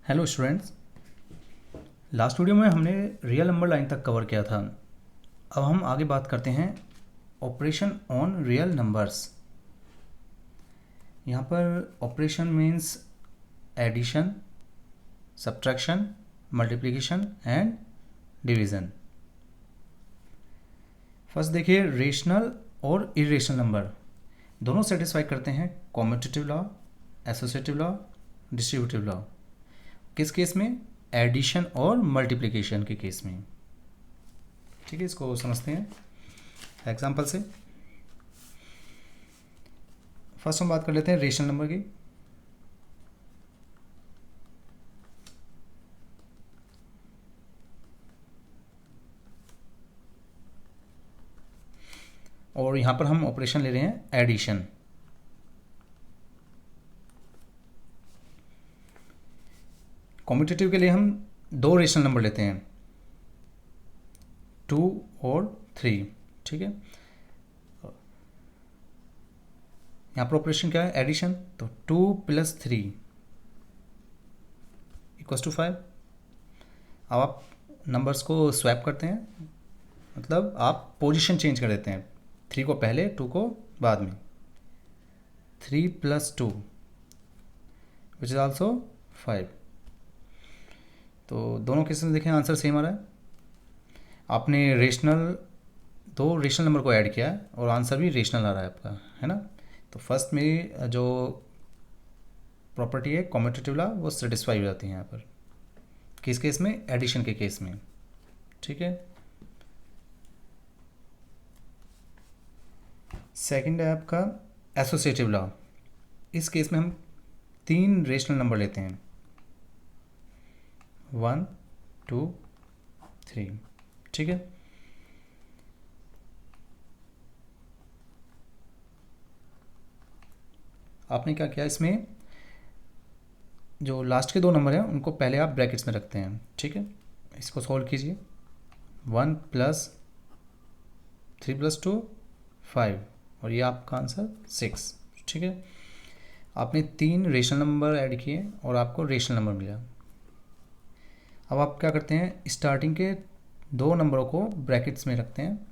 Hello students. Last video में हमने real number line तक कवर किया था। अब हम आगे बात करते हैं ऑपरेशन ऑन रियल नंबर्स। यहाँ पर operation means addition, subtraction, multiplication and division. First देखिए, रेशनल और इरेशनल नंबर दोनों सेटिस्फाई करते हैं commutative law, associative law, distributive law. किस केस में? एडिशन और मल्टीप्लिकेशन के केस में। ठीक है, इसको समझते हैं एग्जाम्पल से। फर्स्ट हम बात कर लेते हैं रेशनल नंबर की। और यहां पर हम ऑपरेशन ले रहे हैं एडिशन। कॉम्पिटिटिव के लिए हम दो रेशनल नंबर लेते हैं, 2 और 3। ठीक है, यहाँ पर ऑपरेशन क्या है? एडिशन। तो 2 + 3 = 5। अब आप नंबर्स को स्वैप करते हैं, मतलब आप पोजीशन चेंज कर देते हैं, 3 को पहले, 2 को बाद में। 3 + 2 विच इज़ आल्सो 5। तो दोनों केसेस में देखें आंसर सेम आ रहा है। आपने दो रेशनल नंबर को ऐड किया है और आंसर भी रेशनल आ रहा है आपका, है ना। तो फर्स्ट में जो प्रॉपर्टी है कॉम्यूटेटिव लॉ, वो सेटिस्फाई हो जाती है यहाँ पर। किस केस में? एडिशन के केस में। ठीक है, सेकंड है आपका एसोसिएटिव लॉ। इस केस में हम 3 रेशनल नंबर लेते हैं, 1, 2, 3। ठीक है, आपने क्या किया, इसमें जो लास्ट के 2 नंबर हैं उनको पहले आप ब्रैकेट्स में रखते हैं। ठीक है, इसको सॉल्व कीजिए। 1 + 3 + 2 5, और ये आपका आंसर 6। ठीक है, आपने 3 रेशनल नंबर ऐड किए और आपको रेशनल नंबर मिला। अब आप क्या करते हैं, स्टार्टिंग के 2 नंबरों को ब्रैकेट्स में रखते हैं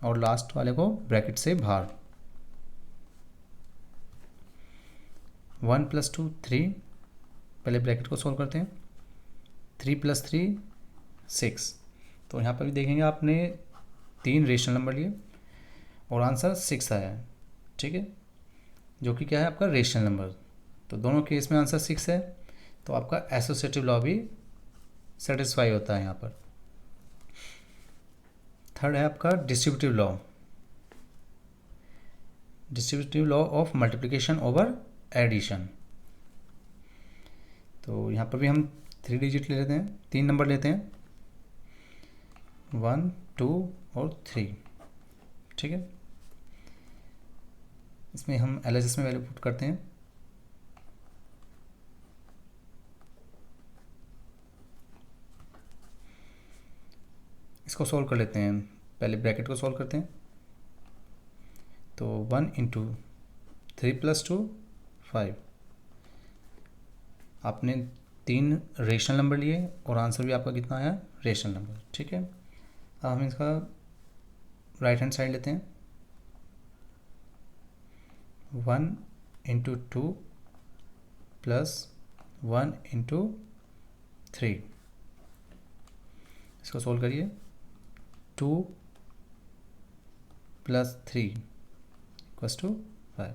और लास्ट वाले को ब्रैकेट से बाहर। 1 + 2 3, पहले ब्रैकेट को सॉल्व करते हैं। 3 + 3 6। तो यहाँ पर भी देखेंगे आपने 3 रेशनल नंबर लिए और आंसर 6 आया है। ठीक है, जो कि क्या है आपका रेशनल नंबर। तो दोनों केस में आंसर 6 है, तो आपका एसोसिएटिव लॉ भी सेटिस्फाई होता है यहाँ पर। थर्ड है आपका distributive law. Distributive law of multiplication over addition. तो यहाँ पर भी हम 3 डिजिट ले लेते हैं, 3 नंबर लेते हैं, 1, 2 और 3। ठीक है, इसमें हम LHS में वैल्यू पुट करते हैं। इसको सॉल्व कर लेते हैं, पहले ब्रैकेट को सॉल्व करते हैं। तो 1 × 3 + 2 5। आपने 3 रेशनल नंबर लिए और आंसर भी आपका कितना आया? Rational number. ठीक है, अब हम इसका राइट हैंड साइड लेते हैं। 1 × 2 + 1 × 3। इसको सोल्व करिए। 2 + 3 = 5।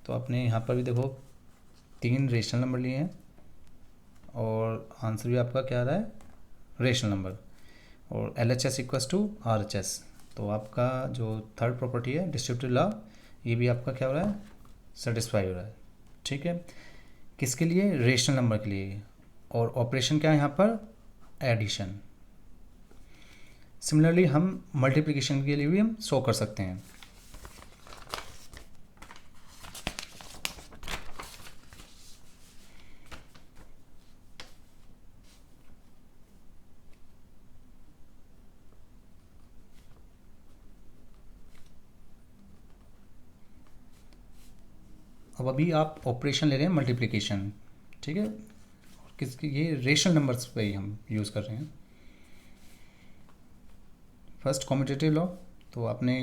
तो आपने यहाँ पर भी देखो 3 रेशनल नंबर लिए हैं और आंसर भी आपका क्या आ रहा है? Rational number. और LHS = RHS। तो आपका जो थर्ड प्रॉपर्टी है डिस्ट्रीब्यूटिव लॉ, ये भी आपका क्या हो रहा है? सेटिस्फाई हो रहा है। ठीक है, किसके लिए? रेशनल नंबर के लिए। और ऑपरेशन क्या है यहाँ पर? एडिशन। सिमिलरली हम मल्टीप्लिकेशन के लिए भी हम शो कर सकते हैं। अब अभी आप ऑपरेशन ले रहे हैं मल्टीप्लिकेशन। ठीक है, किसकी, ये रेशनल नंबर्स पे ही हम यूज़ कर रहे हैं। फर्स्ट कॉम्यूटेटिव लॉ, तो आपने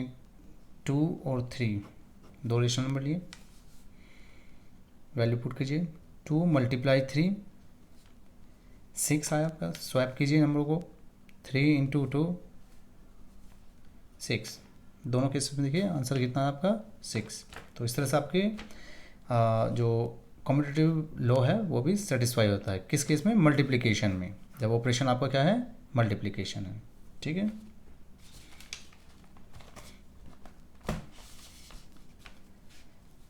2 और 3 दो रेशनल नंबर लिए, वैल्यू पुट कीजिए। 2 मल्टीप्लाई 3 6 आया आपका, स्वैप कीजिए नंबर को। 3 इंटू 2 6, दोनों केस में देखिए आंसर कितना है आपका 6। तो इस तरह से आपके जो कॉम्पिटिटिव लॉ है वो भी सेटिस्फाई होता है। किस केस में? मल्टीप्लिकेशन में, जब ऑपरेशन आपका क्या है, मल्टीप्लिकेशन है। ठीक है,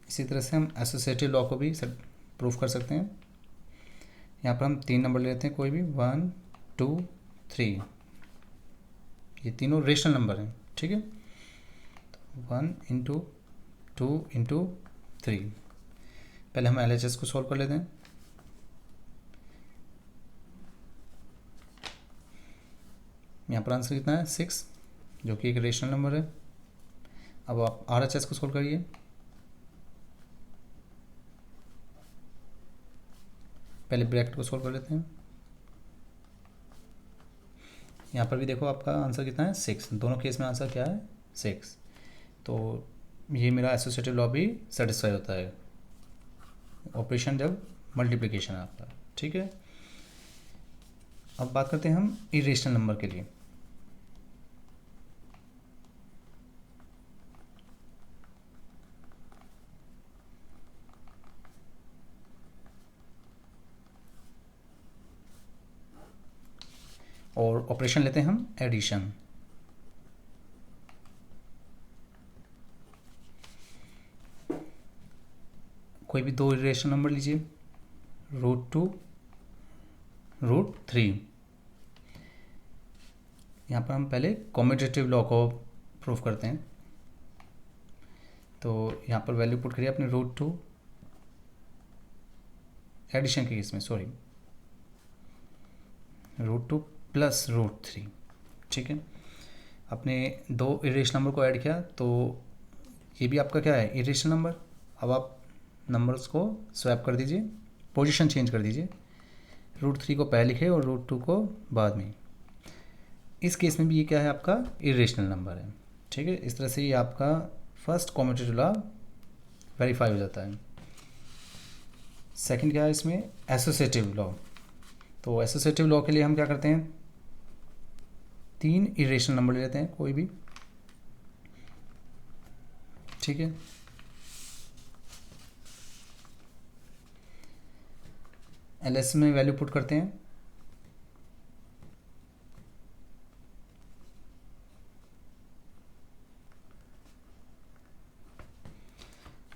इसी तरह से हम एसोसिएटिव लॉ को भी प्रूफ कर सकते हैं। यहाँ पर हम 3 नंबर लेते हैं कोई भी, 1 2 3, ये तीनों रेशनल नंबर हैं। ठीक है, 1 इंटू 2 इंटू 3, पहले हम LHS को सॉल्व कर लेते हैं। यहाँ पर आंसर कितना है 6, जो कि एक रेशनल नंबर है। अब आप RHS को सॉल्व करिए। पहले ब्रैकेट को सॉल्व कर लेते हैं। यहाँ पर भी देखो आपका आंसर कितना है 6, दोनों केस में आंसर क्या है 6। तो ये मेरा एसोसिएटिव लॉ भी सेटिस्फाई होता है, ऑपरेशन जब मल्टीप्लिकेशन है आपका। ठीक है, अब बात करते हैं हम इरेशनल नंबर के लिए। और ऑपरेशन लेते हैं हम एडिशन। कोई भी दो इरेशनल नंबर लीजिए, √2 √3। यहाँ पर हम पहले कॉम्यूटेटिव लॉ को प्रूफ करते हैं। तो यहाँ पर वैल्यू पुट करिए अपने √2, एडिशन के केस में सॉरी, √2 प्लस √3। ठीक है, आपने दो इरेशनल नंबर को ऐड किया तो ये भी आपका क्या है, इरेशनल नंबर। अब आप नंबर्स को स्वैप कर दीजिए, पोजीशन चेंज कर दीजिए, √3 को पहले लिखे और √2 को बाद में। इस केस में भी ये क्या है, आपका इरेशनल नंबर है। ठीक है, इस तरह से ये आपका फर्स्ट कॉम्यूटेटिव लॉ वेरीफाई हो जाता है। सेकंड क्या है इसमें, एसोसिएटिव लॉ। तो एसोसिएटिव लॉ के लिए हम क्या करते हैं, 3 इरेशनल नंबर ले लेते हैं कोई भी। ठीक है, LS में वैल्यू पुट करते हैं।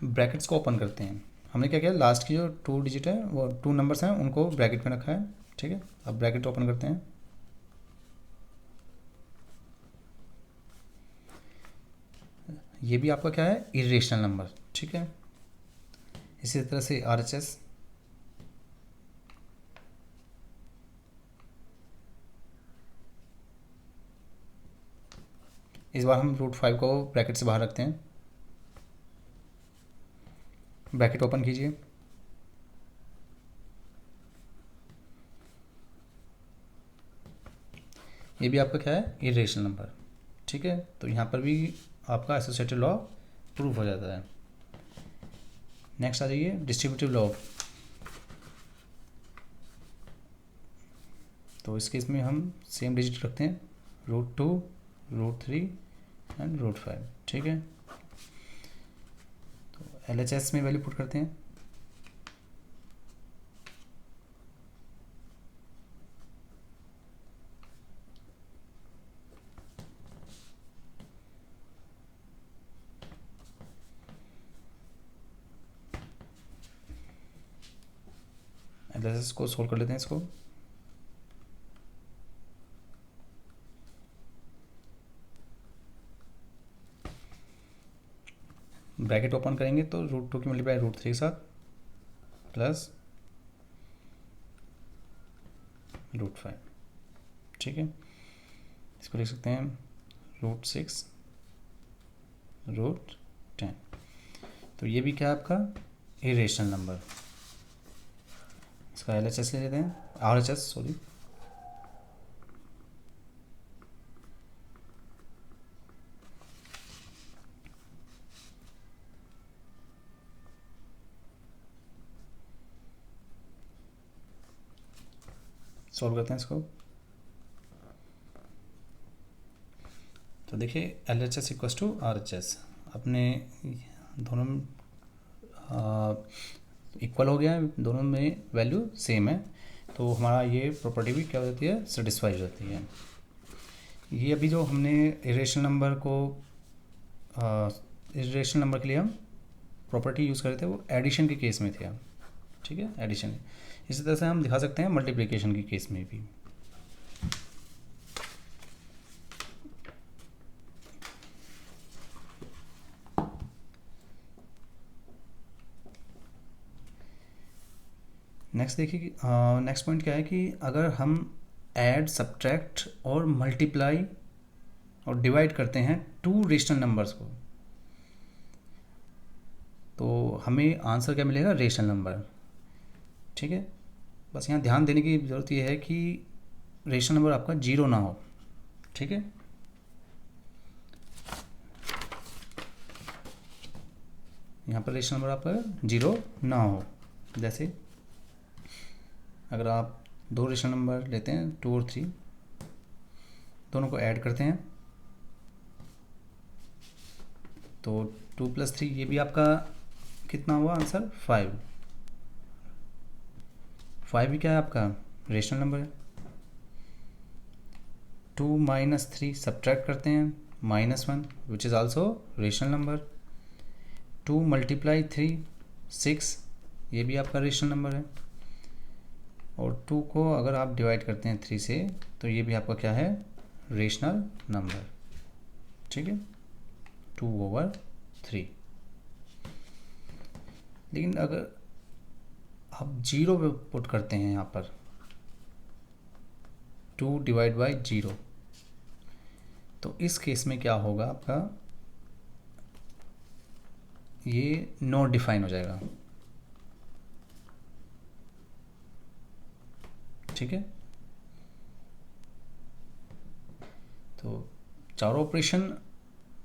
ब्रैकेट्स को ओपन करते हैं। हमने क्या किया, लास्ट की जो 2 डिजिट है वो 2 नंबर्स हैं उनको ब्रैकेट में रखा है। ठीक है, अब ब्रैकेट ओपन करते हैं। ये भी आपका क्या है, इरेशनल नंबर। ठीक है, इसी तरह से RHS, इस बार हम √5 को ब्रैकेट से बाहर रखते हैं। ब्रैकेट ओपन कीजिए। ये भी आपका क्या है, इरेशनल नंबर। ठीक है, तो यहाँ पर भी आपका एसोसिएटिव लॉ प्रूफ हो जाता है। नेक्स्ट आ जाइए डिस्ट्रीब्यूटिव लॉ। तो इस केस में हम सेम डिजिट रखते हैं, √2 √3 एंड √5। ठीक है, तो LHS में वैल्यू पुट करते हैं। LHS को सोल्व कर लेते हैं इसको। ब्रैकेट ओपन करेंगे तो √2 की मल्टीप्लाई √3 के साथ प्लस √5। ठीक है, इसको लिख सकते हैं √6 √10। तो ये भी क्या है आपका इरेशनल नंबर। इसका LHS ले लेते हैं, RHS सॉरी। सॉल्व करते हैं इसको। तो देखिए LHS इक्वस टू RHS, अपने दोनों इक्वल हो गया है, दोनों में वैल्यू सेम है, तो हमारा ये प्रॉपर्टी भी क्या हो जाती है, सेटिस्फाई हो जाती है। ये अभी जो हमने इरेशनल नंबर को इरेशनल नंबर के लिए हम प्रॉपर्टी यूज़ कर रहे थे वो एडिशन के केस में थे, ठीक है, एडिशन। इसी तरह से हम दिखा सकते हैं मल्टीप्लिकेशन के केस में भी। नेक्स्ट देखिए, नेक्स्ट पॉइंट क्या है कि अगर हम ऐड, सब्ट्रैक्ट और मल्टीप्लाई और डिवाइड करते हैं टू रेशनल नंबर्स को, तो हमें आंसर क्या मिलेगा, रेशनल नंबर, ठीक है। बस यहाँ ध्यान देने की ज़रूरत ये है कि रेशनल नंबर आपका जीरो ना हो, ठीक है। यहाँ पर रेशनल नंबर आपका जीरो ना हो। जैसे अगर आप दो रेशनल नंबर लेते हैं 2 और 3, दोनों को ऐड करते हैं तो 2 + 3 ये भी आपका कितना हुआ आंसर, 5। 5 भी क्या है आपका रेशनल नंबर है। 2 - 3 सब्ट्रैक्ट करते हैं, -1 which is also rational number. 2 × 3 6, ये भी आपका रेशनल नंबर है। और 2 को अगर आप डिवाइड करते हैं 3 से तो ये भी आपका क्या है, रेशनल नंबर, ठीक है, 2/3। लेकिन अगर आप जीरो पे पुट करते हैं यहाँ पर 2 / 0, तो इस केस में क्या होगा आपका, ये नॉट डिफाइन हो जाएगा, ठीक है। तो चारों ऑपरेशन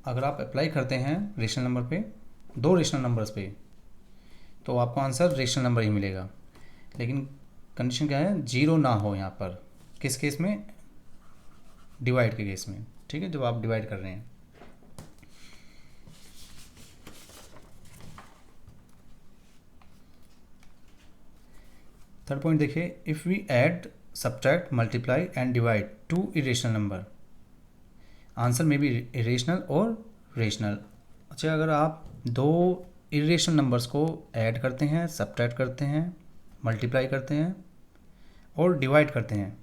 अगर आप अप्लाई करते हैं रेशनल नंबर पे, दो रेशनल नंबर्स पे, तो आपको आंसर रेशनल नंबर ही मिलेगा। लेकिन कंडीशन क्या है, जीरो ना हो यहाँ पर, किस केस में, डिवाइड के केस में, ठीक है, जब आप डिवाइड कर रहे हैं। थर्ड पॉइंट देखिए, if we add, subtract, multiply and divide two irrational number, answer में भी इरेशनल और रेशनल। अच्छा, अगर आप दो इरेशनल नंबर्स को ऐड करते हैं, सब्ट्रैक्ट करते हैं, मल्टीप्लाई करते हैं और डिवाइड करते हैं,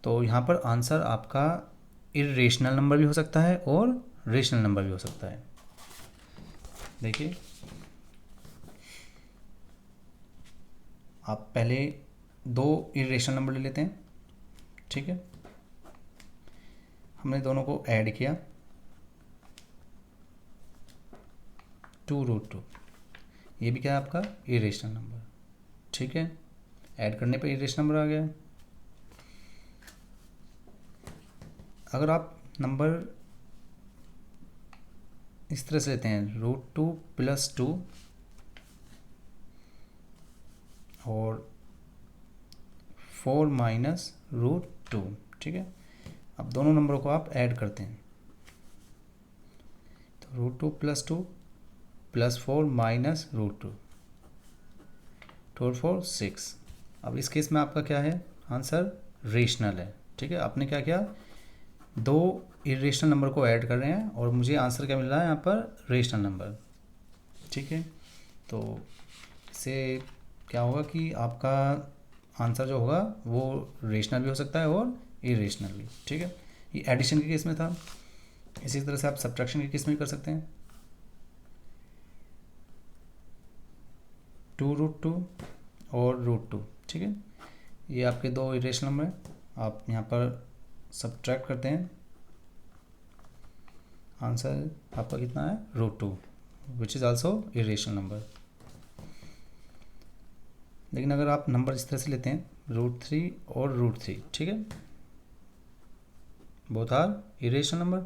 तो यहाँ पर आंसर आपका इरेशनल नंबर भी हो सकता है और रेशनल नंबर भी हो सकता है। देखिए, आप पहले दो इरेशनल नंबर ले लेते हैं, ठीक है, हमने दोनों को ऐड किया 2√2, ये भी क्या है आपका इरेशनल नंबर, ठीक है, ऐड करने पर इरेशनल नंबर आ गया। अगर आप नंबर इस तरह से लेते हैं √2 + 2 और 4 - √2, ठीक है, अब दोनों नंबरों को आप ऐड करते हैं तो √2 + 2 + 4 - √2, 2 और 4 6। अब इस केस में आपका क्या है, आंसर रेशनल है, ठीक है। आपने क्या किया, दो इरेशनल नंबर को ऐड कर रहे हैं और मुझे आंसर क्या मिल रहा है यहाँ पर, रेशनल नंबर, ठीक है। तो इससे क्या होगा कि आपका आंसर जो होगा वो रेशनल भी हो सकता है और इरेशनल भी, ठीक है। ये एडिशन के केस में था। इसी तरह से आप सब्ट्रैक्शन के केस में भी कर सकते हैं, 2√2 और √2, ठीक है, ये आपके दो इरेशनल नंबर हैं, आप यहाँ पर सब्ट्रैक्ट करते हैं, आंसर आपका कितना है, √2 which is also irrational number. लेकिन अगर आप नंबर इस तरह से लेते हैं √3 और √3, ठीक है, बोथ आर इरेशनल नंबर,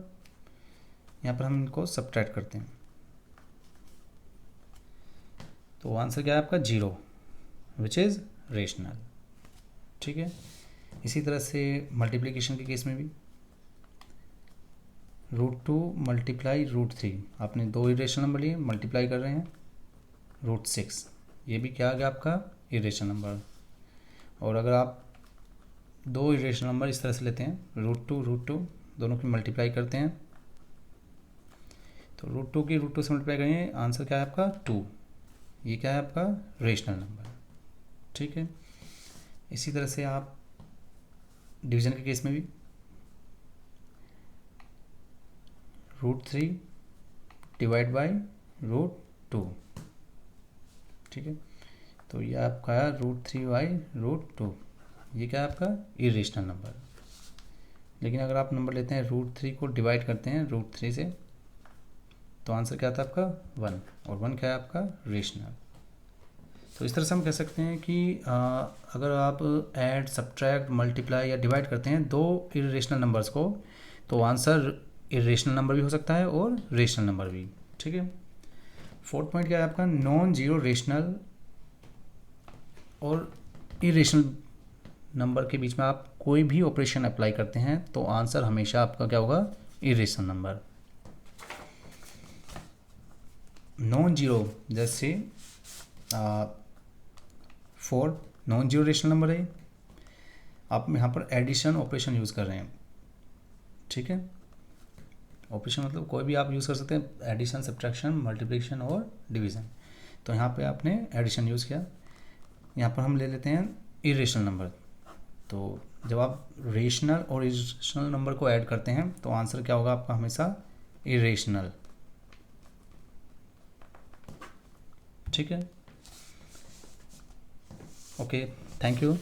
यहाँ पर हम इनको सब्ट्रैक्ट करते हैं तो आंसर क्या है आपका 0, विच इज़ रेशनल, ठीक है। इसी तरह से मल्टीप्लिकेशन के केस में भी √2 मल्टीप्लाई √3, आपने दो इरेशनल नंबर लिए, मल्टीप्लाई कर रहे हैं √6, ये भी क्या आ गया आपका इरेशनल नंबर। और अगर आप दो इरेशनल नंबर इस तरह से लेते हैं √2 दोनों की मल्टीप्लाई करते हैं तो √2 की √2 से मल्टीप्लाई करेंगे, आंसर क्या है आपका 2, ये क्या है आपका रेशनल नंबर, ठीक है। इसी तरह से आप डिवीज़न के केस में भी √3 डिवाइड बाई √2, ठीक है, तो ये आपका है √3/√2, ये क्या है आपका इरेशनल नंबर। लेकिन अगर आप नंबर लेते हैं √3 को डिवाइड करते हैं √3 से तो आंसर क्या आता है आपका 1, और 1 क्या है आपका रेशनल। तो इस तरह से हम कह सकते हैं कि अगर आप ऐड सब्ट्रैक्ट मल्टीप्लाई या डिवाइड करते हैं दो इरेशनल नंबर्स को तो आंसर इरेशनल नंबर भी हो सकता है और रेशनल नंबर भी, ठीक है। फोर्थ पॉइंट क्या है आपका, नॉन जीरो रेशनल और इरेशनल नंबर के बीच में आप कोई भी ऑपरेशन अप्लाई करते हैं तो आंसर हमेशा आपका क्या होगा इरेशनल नंबर। नॉन जीरो जैसे 4 नॉन जीरो रेशनल नंबर है, आप यहाँ पर एडिशन ऑपरेशन यूज़ कर रहे हैं, ठीक है। ऑपरेशन मतलब कोई भी आप यूज़ कर सकते हैं, एडिशन सब्ट्रैक्शन मल्टीप्लिकेशन और डिवीज़न। तो यहाँ पे आपने एडिशन यूज़ किया, यहाँ पर हम ले लेते हैं इरेशनल नंबर। तो जब आप रेशनल और इरेशनल नंबर को ऐड करते हैं तो आंसर क्या होगा आपका हमेशा इरेशनल, ठीक है। Okay, thank you.